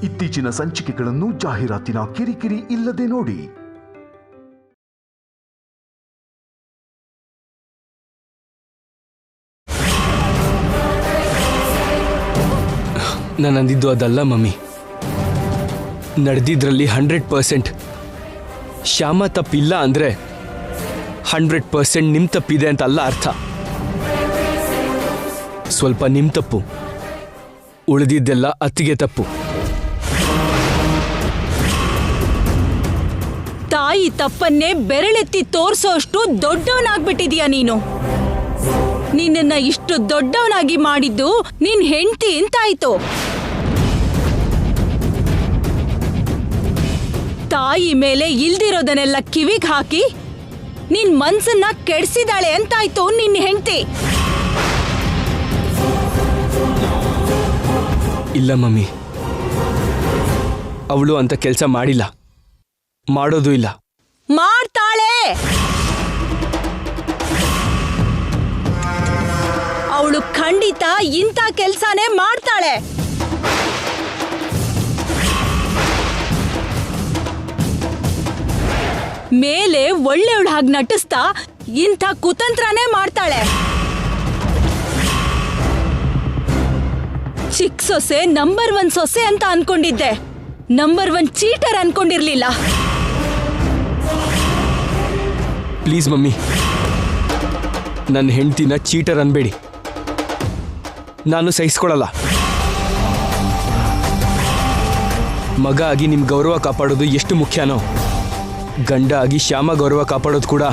ಇತ್ತೀಚಿನ ಸಂಚಿಕೆಗಳನ್ನು ಜಾಹೀರಾತಿನ ಕಿರಿಕಿರಿ ಇಲ್ಲದೆ ನೋಡಿ. ನಾನು ಅಂದಿದ್ದು ಅದಲ್ಲ ಮಮ್ಮಿ. ನಡೆದಿದ್ರಲ್ಲಿ 100% ಶ್ಯಾಮ ತಪ್ಪಿಲ್ಲ ಅಂದರೆ 100% ನಿಮ್ಮ ತಪ್ಪಿದೆ ಅಂತ ಅಲ್ಲ ಅರ್ಥ. ಸ್ವಲ್ಪ ನಿಮ್ಮ ತಪ್ಪು, ಉಳಿದಿದ್ದೆಲ್ಲ ಅತ್ತಿಗೆ ತಪ್ಪು. ತಾಯಿ ತಪ್ಪನ್ನೇ ಬೆರಳೆತ್ತಿ ತೋರ್ಸೋಷ್ಟು ದೊಡ್ಡವನಾಗ್ಬಿಟ್ಟಿದೀಯ ನೀನು. ನಿನ್ನನ್ನ ಇಷ್ಟು ದೊಡ್ಡವನಾಗಿ ಮಾಡಿದ್ದು ನಿನ್ ಹೆಂಡತಿ ಅಂತಾಯ್ತು. ತಾಯಿ ಮೇಲೆ ಇಲ್ದಿರೋದನ್ನೆಲ್ಲ ಕಿವಿಗ್ ಹಾಕಿ ನಿನ್ ಮನ್ಸನ್ನ ಕೆಡ್ಸಿದಾಳೆ ಅಂತಾಯ್ತು ನಿನ್ ಹೆಂಡತಿ. ಇಲ್ಲ ಮಮ್ಮಿ, ಅವಳು ಅಂತ ಕೆಲಸ ಮಾಡಿಲ್ಲ, ಮಾಡೋದು ಇಲ್ಲ. ಮಾಡ್ತಾಳೆ. ಅವಳು ಖಂಡಿತ ಇಂಥ ಕೆಲ್ಸಾನೇ ಮಾಡ್ತಾಳೆ. ಮೇಲೆ ಒಳ್ಳೆಯವಳ ಹಾಗೆ ನಟಿಸ್ತಾ ಇಂಥ ಕುತಂತ್ರನೇ ಮಾಡ್ತಾಳೆ. ಚಿಕ್ಕ ಸೊಸೆ ನಂಬರ್ 1 ಸೊಸೆ ಅಂತ ಅನ್ಕೊಂಡಿದ್ದೆ, ನಂಬರ್ 1 ಚೀಟರ್ ಅನ್ಕೊಂಡಿರ್ಲಿಲ್ಲ. ಪ್ಲೀಸ್ ಮಮ್ಮಿ, ನನ್ನ ಹೆಂಡ್ತಿನ ಚೀಟರ್ ಅನ್ಬೇಡಿ. ನಾನು ಸಹಿಸ್ಕೊಳ್ಳಲ್ಲ. ಮಗ ಆಗಿ ನಿಮ್ಮ ಗೌರವ ಕಾಪಾಡೋದು ಎಷ್ಟು ಮುಖ್ಯನೋ, ಗಂಡ ಆಗಿ ಶ್ಯಾಮ ಗೌರವ ಕಾಪಾಡೋದು ಕೂಡ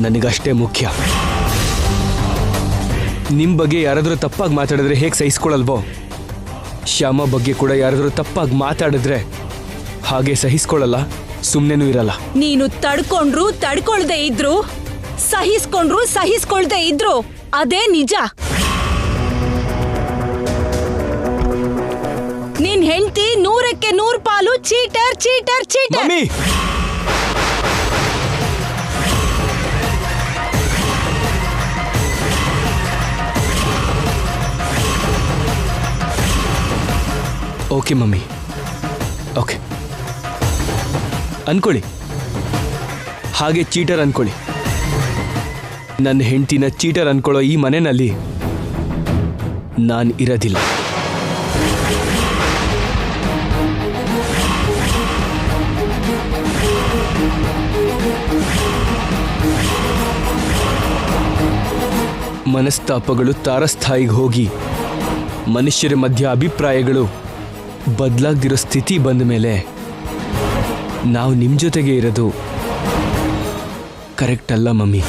ನನಗಷ್ಟೇ ಮುಖ್ಯ. ನಿಮ್ಮ ಬಗ್ಗೆ ಯಾರಾದರೂ ತಪ್ಪಾಗಿ ಮಾತಾಡಿದ್ರೆ ಹೇಗೆ ಸಹಿಸ್ಕೊಳ್ಳಲ್ವೋ, ಶ್ಯಾಮ ಬಗ್ಗೆ ಕೂಡ ಯಾರಾದರೂ ತಪ್ಪಾಗಿ ಮಾತಾಡಿದ್ರೆ ಹಾಗೆ ಸಹಿಸ್ಕೊಳ್ಳಲ್ಲ, ಸುಮ್ಮನೆನೂ ಇರಲ್ಲ. ನೀನು ತಡ್ಕೊಂಡ್ರು ತಡ್ಕೊಳ್ದೆ ಇದ್ರು, ಸಹಿಸ್ಕೊಂಡ್ರು ಸಹಿಸ್ಕೊಳ್ದೆ ಇದ್ರು ಅದೇ ನಿಜ. ನಿನ್ ಹೆಂಡತಿ 100ಕ್ಕೆ 100 ಪಾಲು cheater cheater cheater. Mummy, okay mummy, okay ಅನ್ಕೊಳ್ಳಿ, ಹಾಗೆ ಚೀಟರ್ ಅನ್ಕೊಳ್ಳಿ. ನನ್ನ ಹೆಂಡ್ತಿನ ಚೀಟರ್ ಅನ್ಕೊಳ್ಳೋ ಈ ಮನೆಯಲ್ಲಿ ನಾನು ಇರೋದಿಲ್ಲ. ಮನಸ್ತಾಪಗಳು ತಾರಸ್ಥಾಯಿಗೆ ಹೋಗಿ ಮನುಷ್ಯರ ಮಧ್ಯ ಅಭಿಪ್ರಾಯಗಳು ಬದಲಾಗ್ದಿರೋ ಸ್ಥಿತಿ ಬಂದ ಮೇಲೆ ನಾವು ನಿಮ್ಮ ಜೊತೆಗೆ ಇರೋದು ಕರೆಕ್ಟ್ ಅಲ್ಲ ಮಮ್ಮಿ.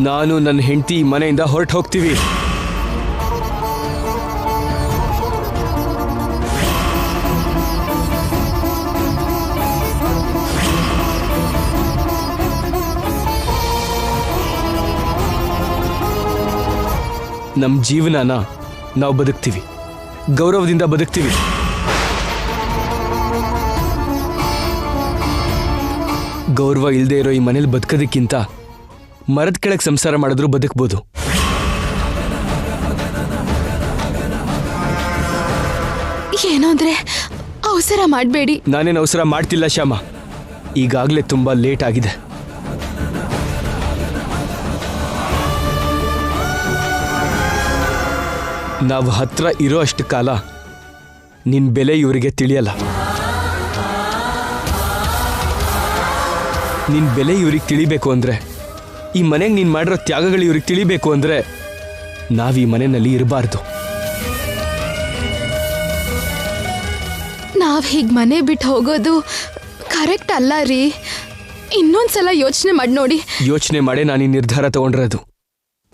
ನಾನು ನನ್ನ ಹೆಂಡತಿ ಮನೆಯಿಂದ ಹೊರಟು ಹೋಗ್ತೀವಿ. ನಮ್ಮ ಜೀವನನ ನಾವು ಬದುಕ್ತೀವಿ, ಗೌರವದಿಂದ ಬದುಕ್ತೀವಿ. ಗೌರವ ಇಲ್ಲದೆ ಇರೋ ಈ ಮನೇಲಿ ಬದುಕೋದಕ್ಕಿಂತ ಮರದ ಕೆಳಗೆ ಸಂಸಾರ ಮಾಡಿದ್ರು ಬದುಕ್ಬೋದು. ಏನೋ ಅಂದ್ರೆ ಅವಸರ ಮಾಡಬೇಡಿ. ನಾನೇನು ಅವಸರ ಮಾಡ್ತಿಲ್ಲ ಶ್ಯಾಮ, ಈಗಾಗಲೇ ತುಂಬಾ ಲೇಟ್ ಆಗಿದೆ. ನಾವು ಹತ್ರ ಇರೋ ಅಷ್ಟು ಕಾಲ ನಿನ್ನ ಬೆಲೆ ಇವರಿಗೆ ತಿಳಿಯಲ್ಲ. ನಿನ್ನ ಬೆಲೆ ಇವ್ರಿಗೆ ತಿಳಿಬೇಕು ಅಂದರೆ, ಈ ಮನೆಗೆ ನೀನು ಮಾಡಿರೋ ತ್ಯಾಗಗಳು ಇವ್ರಿಗೆ ತಿಳಿಬೇಕು ಅಂದರೆ ನಾವು ಈ ಮನೆಯಲ್ಲಿ ಇರಬಾರ್ದು. ನಾವು ಹೀಗೆ ಮನೆ ಬಿಟ್ಟು ಹೋಗೋದು ಕರೆಕ್ಟ್ ಅಲ್ಲ ರೀ. ಇನ್ನೊಂದ್ಸಲ ಯೋಚನೆ ಮಾಡಿ ನೋಡಿ. ಯೋಚನೆ ಮಾಡೇ ನಾನು ಈ ನಿರ್ಧಾರ ತಗೊಂಡಿರೋದು.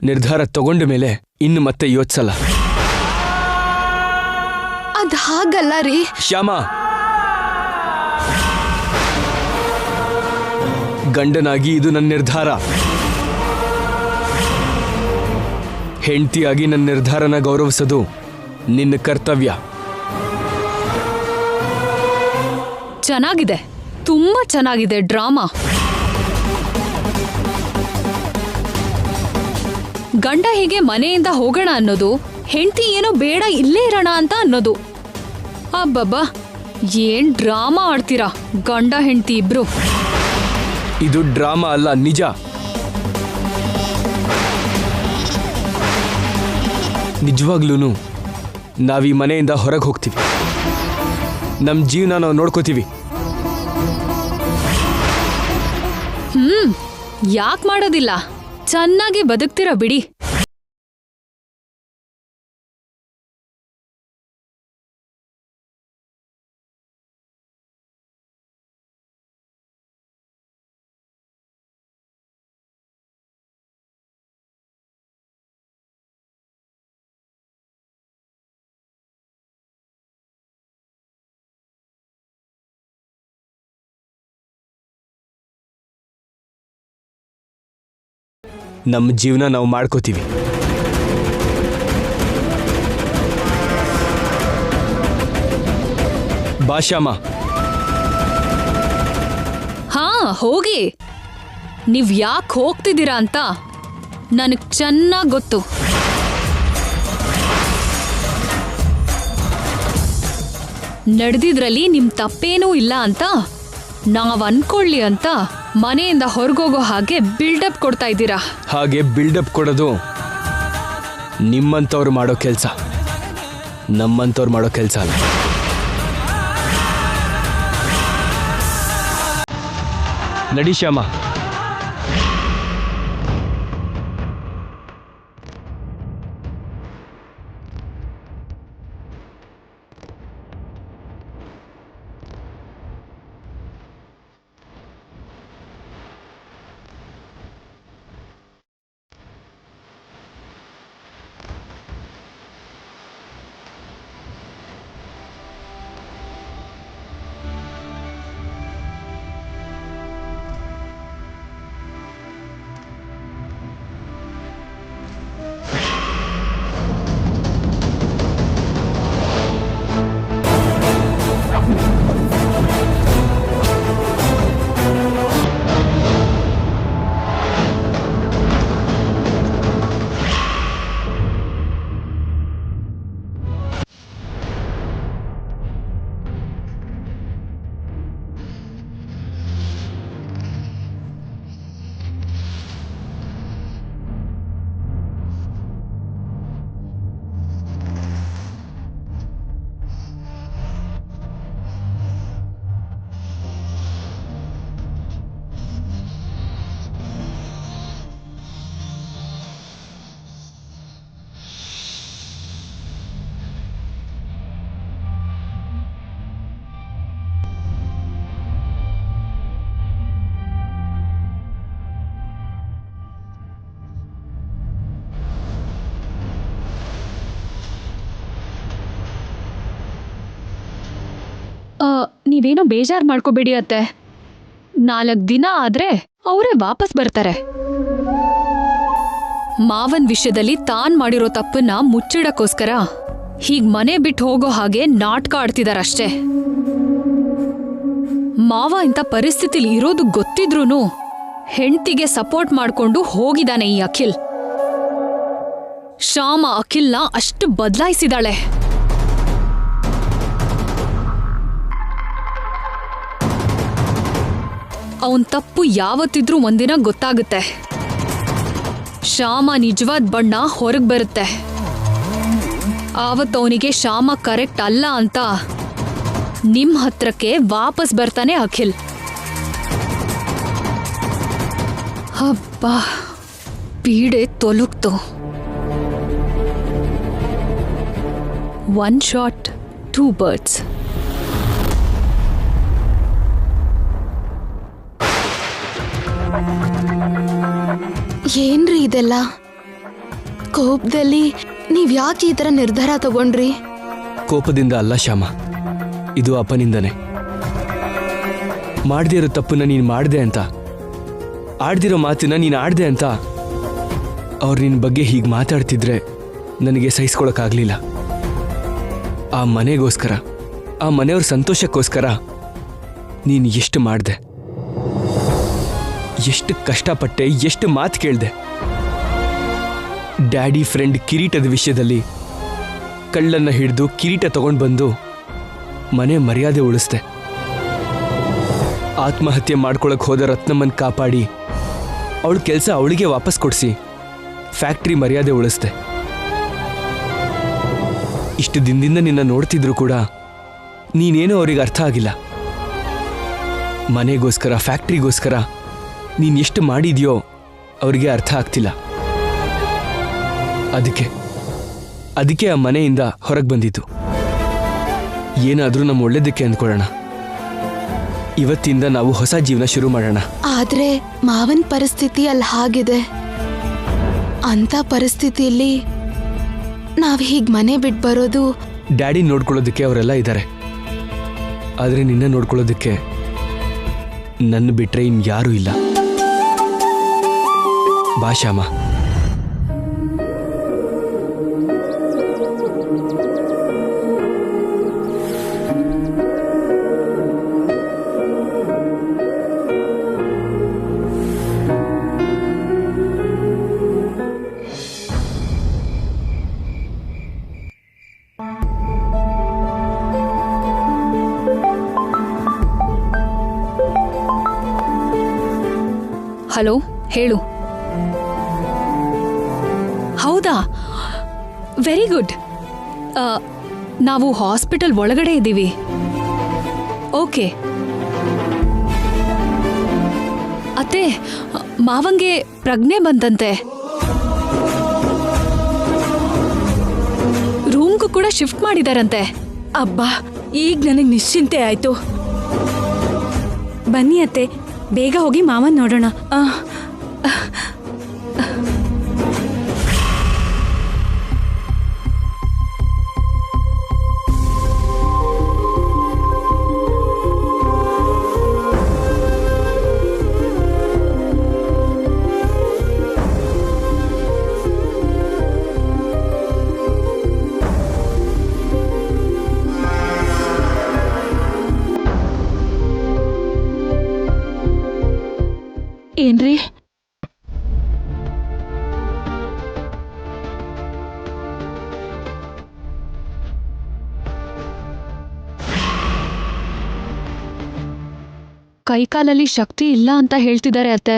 ನಿರ್ಧಾರ ತಗೊಂಡ ಮೇಲೆ ಇನ್ನು ಮತ್ತೆ ಯೋಚಿಸಲ್ಲ. ಅದು ಹಾಗಲ್ಲ ರೀ ಶ್ಯಾಮ. ಗಂಡನಾಗಿ ಇದು ನನ್ನ ನಿರ್ಧಾರ. ಹೆಂಡತಿಯಾಗಿ ನನ್ನ ನಿರ್ಧಾರನ ಗೌರವಿಸೋದು ನಿನ್ನ ಕರ್ತವ್ಯ. ಚೆನ್ನಾಗಿದೆ, ತುಂಬಾ ಚೆನ್ನಾಗಿದೆ ಡ್ರಾಮಾ. ಗಂಡ ಹೀಗೆ ಮನೆಯಿಂದ ಹೋಗೋಣ ಅನ್ನೋದು, ಹೆಂಡತಿ ಏನೋ ಬೇಡ ಇಲ್ಲೇ ಇರೋಣ ಅಂತ ಅನ್ನೋದು. ಅಬ್ಬಬ್ಬಾ, ಏನ್ ಡ್ರಾಮಾ ಆಡ್ತೀರಾ ಗಂಡ ಹೆಂಡತಿ ಇಬ್ರು. ಇದು ಡ್ರಾಮಾ ಅಲ್ಲ, ನಿಜ. ನಿಜವಾಗ್ಲೂ ನಾವೀ ಮನೆಯಿಂದ ಹೊರಗೆ ಹೋಗ್ತೀವಿ. ನಮ್ಮ ಜೀವನ ನಾವು ನೋಡ್ಕೋತೀವಿ. ಯಾಕೆ ಮಾಡೋದಿಲ್ಲ? ಚೆನ್ನಾಗಿ ಬದುಕ್ತಿರ ಬಿಡಿ. ನಮ್ಮ ಜೀವನ ನಾವು ಮಾಡ್ಕೋತೀವಿ. ಬಾ ಶ್ಯಾಮ. ಹಾ, ಹೋಗಿ. ನೀವ್ ಯಾಕೆ ಹೋಗ್ತಿದ್ದೀರಾ ಅಂತ ನನಗ್ ಚೆನ್ನಾಗ್ ಗೊತ್ತು. ನಡೆದಿದ್ರಲ್ಲಿ ನಿಮ್ ತಪ್ಪೇನೂ ಇಲ್ಲ ಅಂತ ನಾವ್ ಅನ್ಕೊಳ್ಳಿ ಅಂತ ಮನೆಯಿಂದ ಹೊರಗೋಗೋ ಹಾಗೆ ಬಿಲ್ಡಪ್ ಕೊಡ್ತಾ ಇದ್ದೀರಾ. ಹಾಗೆ ಬಿಲ್ಡಪ್ ಕೊಡೋದು ನಿಮ್ಮಂಥವ್ರು ಮಾಡೋ ಕೆಲಸ, ನಮ್ಮಂಥವ್ರು ಮಾಡೋ ಕೆಲಸ ಅಲ್ಲ. ನಡಿ ಶ್ಯಾಮ. ನೀವೇನೋ ಬೇಜಾರು ಮಾಡ್ಕೋಬೇಡಿ ಅತ್ತೆ. 4 ದಿನ ಆದ್ರೆ ಅವರೇ ವಾಪಸ್ ಬರ್ತಾರೆ. ಮಾವನ್ ವಿಷಯದಲ್ಲಿ ತಾನ್ ಮಾಡಿರೋ ತಪ್ಪನ್ನ ಮುಚ್ಚಿಡಕ್ಕೋಸ್ಕರ ಹೀಗ್ ಮನೆ ಬಿಟ್ಟು ಹೋಗೋ ಹಾಗೆ ನಾಟಕ ಆಡ್ತಿದಾರಷ್ಟೇ. ಮಾವ ಇಂಥ ಪರಿಸ್ಥಿತಿಲಿ ಇರೋದು ಗೊತ್ತಿದ್ರೂನು ಹೆಂಡ್ತಿಗೆ ಸಪೋರ್ಟ್ ಮಾಡ್ಕೊಂಡು ಹೋಗಿದಾನೆ ಈ ಅಖಿಲ್. ಶ್ಯಾಮ ಅಖಿಲ್ನ ಅಷ್ಟು ಬದಲಾಯಿಸಿದಾಳೆ. ಅವನ್ ತಪ್ಪು ಯಾವತ್ತಿದ್ರೂ ಒಂದಿನ ಗೊತ್ತಾಗುತ್ತೆ. ಶ್ಯಾಮ ನಿಜವಾದ ಬಣ್ಣ ಹೊರಗೆ ಬರುತ್ತೆ. ಆವತ್ತವನಿಗೆ ಶ್ಯಾಮ ಕರೆಕ್ಟ್ ಅಲ್ಲ ಅಂತ ನಿಮ್ ಹತ್ರಕ್ಕೆ ವಾಪಸ್ ಬರ್ತಾನೆ ಅಖಿಲ್. ಹಬ್ಬ, ಪೀಡೆ ತೊಲಗ್ತು. 1 shot 2 birds. ಏನ್ರಿ ಇದೆಲ್ಲ? ಕೋಪದಲ್ಲಿ ನೀವ್ ಯಾಕೆ ಈ ತರ ನಿರ್ಧಾರ ತಗೊಂಡ್ರಿ? ಕೋಪದಿಂದ ಅಲ್ಲ ಶ್ಯಾಮ, ಇದು ಅಪ್ಪನಿಂದನೇ. ಮಾಡ್ದಿರೋ ತಪ್ಪನ್ನ ನೀನು ಮಾಡ್ದೆ ಅಂತ, ಆಡ್ದಿರೋ ಮಾತನ್ನ ನೀನು ಆಡ್ದೆ ಅಂತ ಅವ್ರು ನಿನ್ನ ಬಗ್ಗೆ ಹೀಗೆ ಮಾತಾಡ್ತಿದ್ರೆ ನನಗೆ ಸಹಿಸ್ಕೊಳಕ್ಕಾಗಲಿಲ್ಲ. ಆ ಮನೆಗೋಸ್ಕರ, ಆ ಮನೆಯವ್ರ ಸಂತೋಷಕ್ಕೋಸ್ಕರ ನೀನು ಎಷ್ಟು ಮಾಡಿದೆ, ಎಷ್ಟು ಕಷ್ಟಪಟ್ಟೆ, ಎಷ್ಟು ಮಾತು ಕೇಳಿದೆ. ಡ್ಯಾಡಿ ಫ್ರೆಂಡ್ ಕಿರೀಟದ ವಿಷಯದಲ್ಲಿ ಕಳ್ಳನ್ನ ಹಿಡಿದು ಕಿರೀಟ ತಗೊಂಡು ಬಂದು ಮನೆ ಮರ್ಯಾದೆ ಉಳಿಸ್ದೆ. ಆತ್ಮಹತ್ಯೆ ಮಾಡ್ಕೊಳಕ್ ಹೋದ ರತ್ನಮ್ಮನ್ ಕಾಪಾಡಿ ಅವಳ ಕೆಲಸ ಅವಳಿಗೆ ವಾಪಸ್ ಕೊಡಿಸಿ ಫ್ಯಾಕ್ಟ್ರಿ ಮರ್ಯಾದೆ ಉಳಿಸ್ದೆ. ಇಷ್ಟು ದಿನದಿಂದ ನಿನ್ನ ನೋಡ್ತಿದ್ರು ಕೂಡ ನೀನೇನೋ ಅವ್ರಿಗೆ ಅರ್ಥ ಆಗಿಲ್ಲ. ಮನೆಗೋಸ್ಕರ ಫ್ಯಾಕ್ಟ್ರಿಗೋಸ್ಕರ ನೀನು ಎಷ್ಟು ಮಾಡಿದ್ಯೋ ಅವರಿಗೆ ಅರ್ಥ ಆಗ್ತಿಲ್ಲ. ಅದಕ್ಕೆ ಆ ಮನೆಯಿಂದ ಹೊರಗೆ ಬಂದಿದ್ದು. ಏನಾದರೂ ನಮ್ಮ ಒಳ್ಳೇದಕ್ಕೆ ಅಂದ್ಕೊಳ್ಳೋಣ. ಇವತ್ತಿಂದ ನಾವು ಹೊಸ ಜೀವನ ಶುರು ಮಾಡೋಣ. ಆದ್ರೆ ಮಾವನ್ ಪರಿಸ್ಥಿತಿ ಅಲ್ಲಿ ಹಾಗಿದೆ. ಅಂತ ಪರಿಸ್ಥಿತಿಯಲ್ಲಿ ನಾವ್ ಹೀಗ್ ಮನೆ ಬಿಟ್ಟು ಬರೋದು. ಡ್ಯಾಡಿ ನೋಡ್ಕೊಳ್ಳೋದಕ್ಕೆ ಅವರೆಲ್ಲ ಇದ್ದಾರೆ, ಆದರೆ ನಿನ್ನ ನೋಡ್ಕೊಳ್ಳೋದಕ್ಕೆ ನನ್ನ ಬಿಟ್ರೆ ಇನ್ಯಾರೂ ಇಲ್ಲ. ಬಾ ಶ್ಯಾಮ. ಹಲೋ, ಹೇಳು. ಹೌದಾ, ವೆರಿ ಗುಡ್. ನಾವು ಹಾಸ್ಪಿಟಲ್ ಒಳಗಡೆ ಇದ್ದೀವಿ. ಓಕೆ ಅತ್ತೆ, ಮಾವಂಗೆ ಪ್ರಜ್ಞೆ ಬಂತಂತೆ. ರೂಮ್ಗೂ ಕೂಡ ಶಿಫ್ಟ್ ಮಾಡಿದಾರಂತೆ. ಅಬ್ಬಾ, ಈಗ ನನಗೆ ನಿಶ್ಚಿಂತೆ ಆಯ್ತು. ಬನ್ನಿ ಅತ್ತೆ, ಬೇಗ ಹೋಗಿ ಮಾವನ್ ನೋಡೋಣ. ಏನ್ರಿ? ಕೈಕಾಲಲ್ಲಿ ಶಕ್ತಿ ಇಲ್ಲ ಅಂತ ಹೇಳ್ತಿದ್ದಾರೆ ಅತ್ತೆ.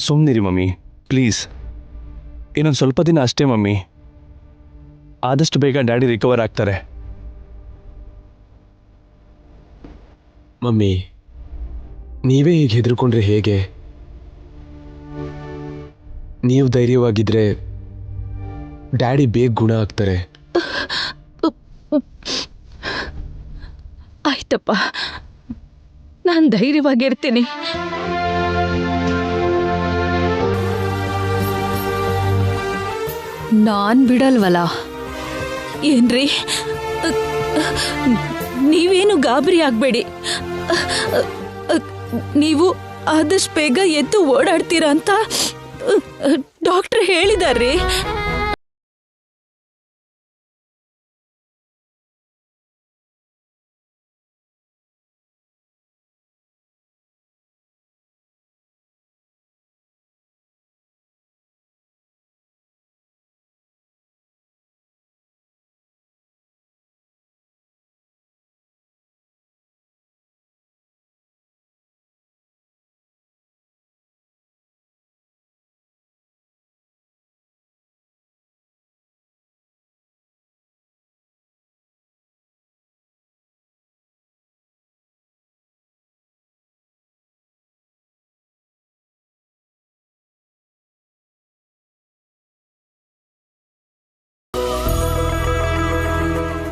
ಸುಮ್ಮನಿರಿ ಮಮ್ಮಿ, ಪ್ಲೀಸ್. ಇನ್ನೊಂದು ಸ್ವಲ್ಪ ದಿನ ಅಷ್ಟೇ ಮಮ್ಮಿ. ಆದಷ್ಟು ಬೇಗ ಡ್ಯಾಡಿ ರಿಕವರ್ ಆಗ್ತಾರೆ. ಮಮ್ಮಿ, ನೀವೇ ಹೀಗೆ ಹೆದರ್ಕೊಂಡ್ರೆ ಹೇಗೆ? ನೀವು ಧೈರ್ಯವಾಗಿದ್ರೆ ಡ್ಯಾಡಿ ಬೇಗ ಗುಣ ಆಗ್ತಾರೆ. ಆಯ್ತಪ್ಪ, ನಾನು ಧೈರ್ಯವಾಗಿರ್ತೀನಿ. ನಾನ್ ಬಿಡಲ್ವಲ್ಲ. ಏನ್ರಿ, ನೀವೇನು ಗಾಬರಿ ಆಗ್ಬೇಡಿ. ನೀವು ಆದಷ್ಟು ಬೇಗ ಎದ್ದು ಓಡಾಡ್ತೀರಾ ಅಂತ ಡಾಕ್ಟರ್ ಹೇಳಿದಾರ್ರಿ.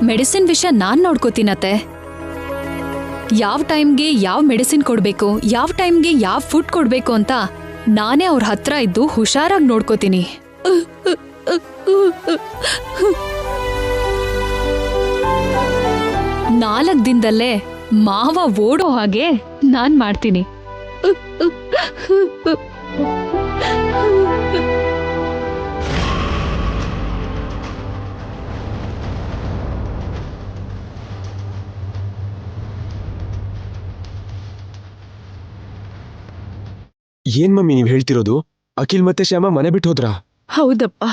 ಮೆಡಿಸಿನ್ ವಿಷಯ ನಾನ್ ನೋಡ್ಕೋತೀನತ್ತೆ. ಯಾವ ಟೈಮ್ಗೆ ಯಾವ ಮೆಡಿಸಿನ್ ಕೊಡ್ಬೇಕು, ಯಾವ ಟೈಮ್ಗೆ ಯಾವ ಫುಡ್ ಕೊಡ್ಬೇಕು ಅಂತ ನಾನೇ ಅವ್ರ ಹತ್ರ ಇದ್ದು ಹುಷಾರಾಗಿ ನೋಡ್ಕೋತೀನಿ. 4 ದಿನದಲ್ಲೇ ಮಾವ ಓಡೋ ಹಾಗೆ ನಾನ್ ಮಾಡ್ತೀನಿ. ಏನ್ ಮಮ್ಮಿ ನೀವ್ ಹೇಳ್ತಿರೋದು? ಅಖಿಲ್ ಮತ್ತೆ ಶ್ಯಾಮ ಮನೆ ಬಿಟ್ಟು ಹೋದ್ರಾ? ಹೌದಪ್ಪ,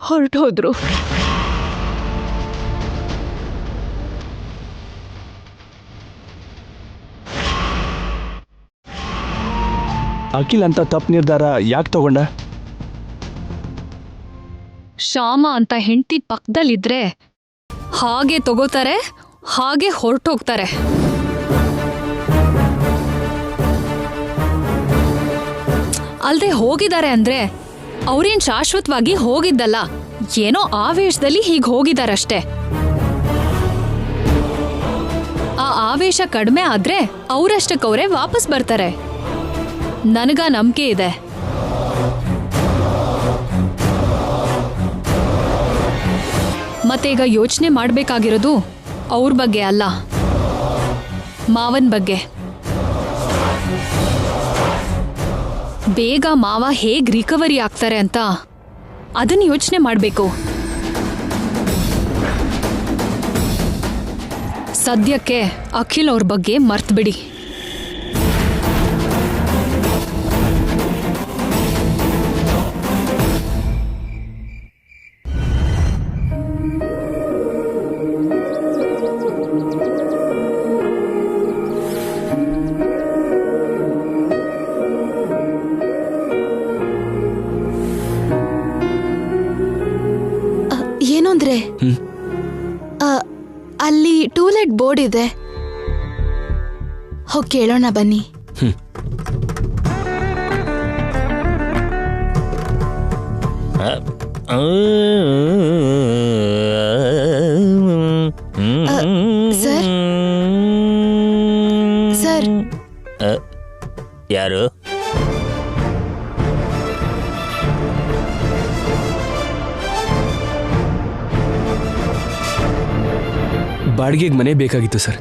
ಹೊರಟೋದ್ರು. ಅಖಿಲ್ ಅಂತ ತಪ್ಪು ನಿರ್ಧಾರ ಯಾಕೆ ತಗೊಂಡ? ಶ್ಯಾಮ ಅಂತ ಹೆಂಡತಿ ಪಕ್ಕದಲ್ಲಿದ್ರೆ ಹಾಗೆ ತಗೋತಾರೆ, ಹಾಗೆ ಹೊರಟೋಗ್ತಾರೆ. ಅಲ್ದೆ ಹೋಗಿದ್ದಾರೆ ಅಂದ್ರೆ ಅವ್ರೇನ್ ಶಾಶ್ವತವಾಗಿ ಹೋಗಿದ್ದಲ್ಲ, ಏನೋ ಆವೇಶದಲ್ಲಿ ಹೀಗೆ ಹೋಗಿದಾರಷ್ಟೇ. ಆ ಆವೇಶ ಕಡಿಮೆ ಆದ್ರೆ ಅವರಷ್ಟಕ್ಕವರೇ ವಾಪಸ್ ಬರ್ತಾರೆ. ನನಗ ನಂಬಿಕೆ ಇದೆ. ಮತ್ತೆ ಈಗ ಯೋಚನೆ ಮಾಡ್ಬೇಕಾಗಿರೋದು ಅವ್ರ ಬಗ್ಗೆ ಅಲ್ಲ, ಮಾವನ್ ಬಗ್ಗೆ. ಬೇಗ ಮಾವ ಹೇಗ್ ರಿಕವರಿ ಆಗ್ತಾರೆ ಅಂತ ಅದನ್ನ ಯೋಚನೆ ಮಾಡ್ಬೇಕು. ಸದ್ಯಕ್ಕೆ ಅಖಿಲ್ ಅವ್ರ ಬಗ್ಗೆ ಮರ್ತ್ಬಿಡಿ. ಏನು ಅಂದ್ರೆ ಅಲ್ಲಿ ಟೂಲೆಟ್ ಬೋರ್ಡ್ ಇದೆ, ಹೋಗಿ ಕೇಳೋಣ ಬನ್ನಿ. ಸರ್ ಸರ್ ಯಾರು? ಬಾಡಿಗೆಗೆ ಮನೆ ಬೇಕಾಗಿತ್ತು ಸರ್.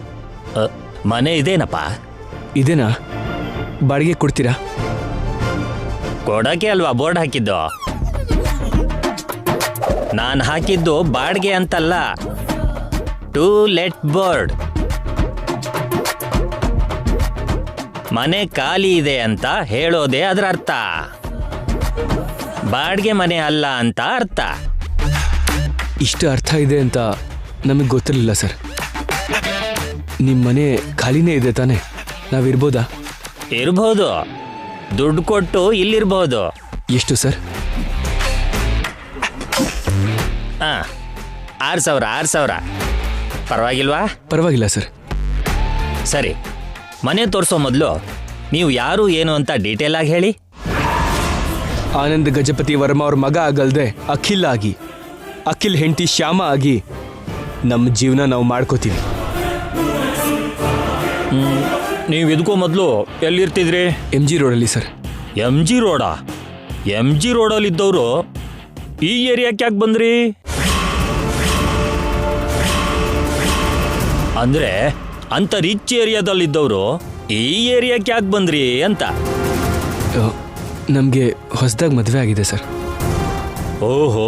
ಮನೆ ಇದೇನಪ್ಪ? ಇದೇನಾ? ಬಾಡಿಗೆ ಕೊಡ್ತೀರಾ? ಕೊಡಕ್ಕೆ ಅಲ್ವಾ ಬೋರ್ಡ್ ಹಾಕಿದ್ದು? ನಾನು ಹಾಕಿದ್ದು ಬಾಡಿಗೆ ಅಂತಲ್ಲ, ಟು ಲೆಟ್ ಬೋರ್ಡ್. ಮನೆ ಖಾಲಿ ಇದೆ ಅಂತ ಹೇಳೋದೇ ಅದರ ಅರ್ಥ, ಬಾಡಿಗೆ ಮನೆ ಅಲ್ಲ ಅಂತ ಅರ್ಥ. ಇಷ್ಟು ಅರ್ಥ ಇದೆ ಅಂತ ನಮಗೆ ಗೊತ್ತಿರಲಿಲ್ಲ ಸರ್. ನಿಮ್ಮ ಮನೆ ಖಾಲಿನೇ ಇದೆ ತಾನೆ? ನಾವಿರ್ಬೋದಾ? ಇರ್ಬೋದು, ದುಡ್ಡು ಕೊಟ್ಟು ಇಲ್ಲಿರ್ಬೋದು. ಎಷ್ಟು ಸರ್? 6,000 ಪರವಾಗಿಲ್ವಾ? ಪರವಾಗಿಲ್ಲ ಸರ್. ಸರಿ, ಮನೆ ತೋರಿಸೋ ಮೊದಲು ನೀವು ಯಾರು ಏನು ಅಂತ ಡೀಟೇಲ್ ಆಗಿ ಹೇಳಿ. ಆನಂದ್ ಗಜಪತಿ ವರ್ಮ ಅವ್ರ ಮಗ ಆಗಲ್ದೆ ಅಖಿಲ್ ಆಗಿ, ಅಖಿಲ್ ಹೆಂಡತಿ ಶ್ಯಾಮ ಆಗಿ ನಮ್ಮ ಜೀವನ ನಾವು ಮಾಡ್ಕೋತೀವಿ. ನೀವು ಇದಕ್ಕೂ ಮೊದಲು ಎಲ್ಲಿರ್ತಿದ್ರಿ? MG ರೋಡಲ್ಲಿ ಸರ್. MG ರೋಡಾ? MG ರೋಡಲ್ಲಿ ಇದ್ದವರು ಈ ಏರಿಯಾಕ್ಕೆ ಯಾಕೆ ಬಂದ್ರಿ? ಅಂದ್ರೆ ಅಂತ ರಿಚ್ ಏರಿಯಾದಲ್ಲಿದ್ದವರು ಈ ಏರಿಯಾಕ್ಕೆ ಯಾಕೆ ಬಂದ್ರಿ ಅಂತ. ನಮಗೆ ಹೊಸದಾಗಿ ಮದುವೆ ಆಗಿದೆ ಸರ್. ಓಹೋ,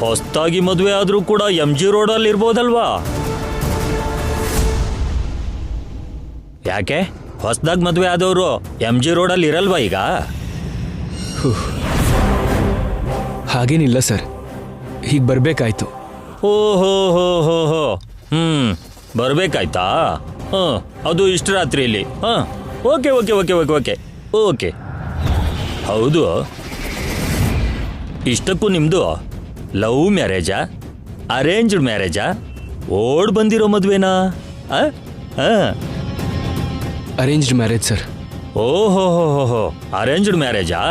ಹೊಸದಾಗಿ ಮದುವೆ ಆದರೂ ಕೂಡ MG ರೋಡಲ್ಲಿ ಇರ್ಬೋದಲ್ವಾ? ಯಾಕೆ ಹೊಸದಾಗಿ ಮದುವೆ ಆದವರು MG ರೋಡಲ್ಲಿ ಇರಲ್ವಾ ಈಗ? ಹಾಗೇನಿಲ್ಲ ಸರ್, ಹೀಗೆ ಬರಬೇಕಾಯ್ತು. ಓಹೋ ಹೋ ಹೋ ಹೋ, ಬರ್ಬೇಕಾಯ್ತಾ? ಅದು ಇಷ್ಟು ರಾತ್ರಿಯಲ್ಲಿ? Okay okay okay okay okay okay ಹೌದು. ಇಷ್ಟಕ್ಕೂ ನಿಮ್ಮದು ಲವ್ ಮ್ಯಾರೇಜಾ, ಅರೇಂಜ್ಡ್ ಮ್ಯಾರೇಜಾ, ಓಡ್ ಬಂದಿರೋ ಮದುವೆನಾ? Arranged marriage sir. ಓಹೋ ಹೋ ಹೋ ಹೋ, ಅರೇಂಜ್ಡ್ ಮ್ಯಾರೇಜಾ?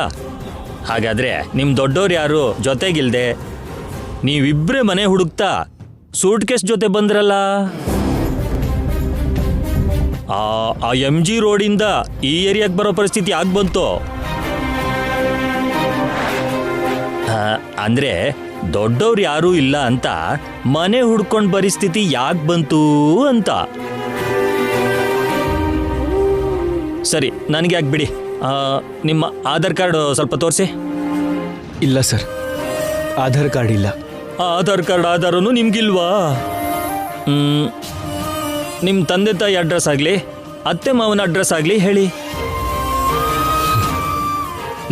ಹಾಗಾದ್ರೆ ನಿಮ್ಮ ದೊಡ್ಡವ್ರು ಯಾರು ಜೊತೆಗಿಲ್ದೆ ನೀವಿಬ್ಬರೇ ಮನೆ ಹುಡುಕ್ತಾ ಸೂಟ್ ಕೇಸ್ ಜೊತೆ ಬಂದ್ರಲ್ಲ? ಆ MG ರೋಡಿಂದ ಈ ಏರಿಯಾಗೆ ಬರೋ ಪರಿಸ್ಥಿತಿ ಯಾಕೆ ಬಂತು? ಅಂದ್ರೆ ದೊಡ್ಡವ್ರು ಯಾರೂ ಇಲ್ಲ ಅಂತ ಮನೆ ಹುಡ್ಕೊಂಡ್ ಪರಿಸ್ಥಿತಿ ಯಾಕೆ ಬಂತು ಅಂತ. ಸರಿ, ನನಗೆ ಯಾಕೆ ಬಿಡಿ. ನಿಮ್ಮ ಆಧಾರ್ ಕಾರ್ಡ್ ಸ್ವಲ್ಪ ತೋರಿಸಿ. ಇಲ್ಲ ಸರ್, ಆಧಾರ್ ಕಾರ್ಡ್ ಇಲ್ಲ. ಆಧಾರ್ ಕಾರ್ಡ್ ಆಧಾರನು ನಿಮ್ಗಿಲ್ವಾ? ನಿಮ್ಮ ತಂದೆ ತಾಯಿ ಅಡ್ರೆಸ್ ಆಗಲಿ ಅತ್ತೆ ಮಾವನ ಅಡ್ರೆಸ್ ಆಗಲಿ ಹೇಳಿ.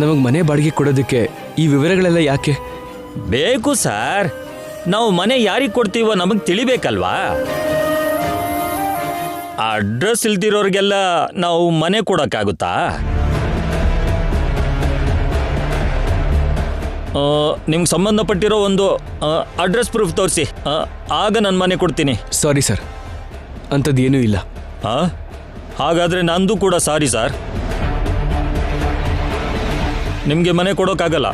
ನಮಗೆ ಮನೆ ಬಾಡಿಗೆ ಕೊಡೋದಕ್ಕೆ ಈ ವಿವರಗಳೆಲ್ಲ ಯಾಕೆ? ಬೇಕು ಸರ್. ನಾವು ಮನೆ ಯಾರಿಗೆ ಕೊಡ್ತೀವೋ ನಮಗೆ ತಿಳಿಬೇಕಲ್ವಾ? ಅಡ್ರೆಸ್ ಇಲ್ದಿರೋರಿಗೆಲ್ಲ ನಾವು ಮನೆ ಕೊಡೋಕ್ಕಾಗುತ್ತಾ? ನಿಮ್ಗೆ ಸಂಬಂಧಪಟ್ಟಿರೋ ಒಂದು ಅಡ್ರೆಸ್ ಪ್ರೂಫ್ ತೋರಿಸಿ, ಆಗ ನಾನು ಮನೆ ಕೊಡ್ತೀನಿ. ಸಾರಿ ಸರ್, ಅಂಥದ್ದೇನೂ ಇಲ್ಲ. ಹಾಗಾದರೆ ನಂದು ಕೂಡ ಸಾರಿ ಸರ್, ನಿಮಗೆ ಮನೆ ಕೊಡೋಕ್ಕಾಗಲ್ಲ.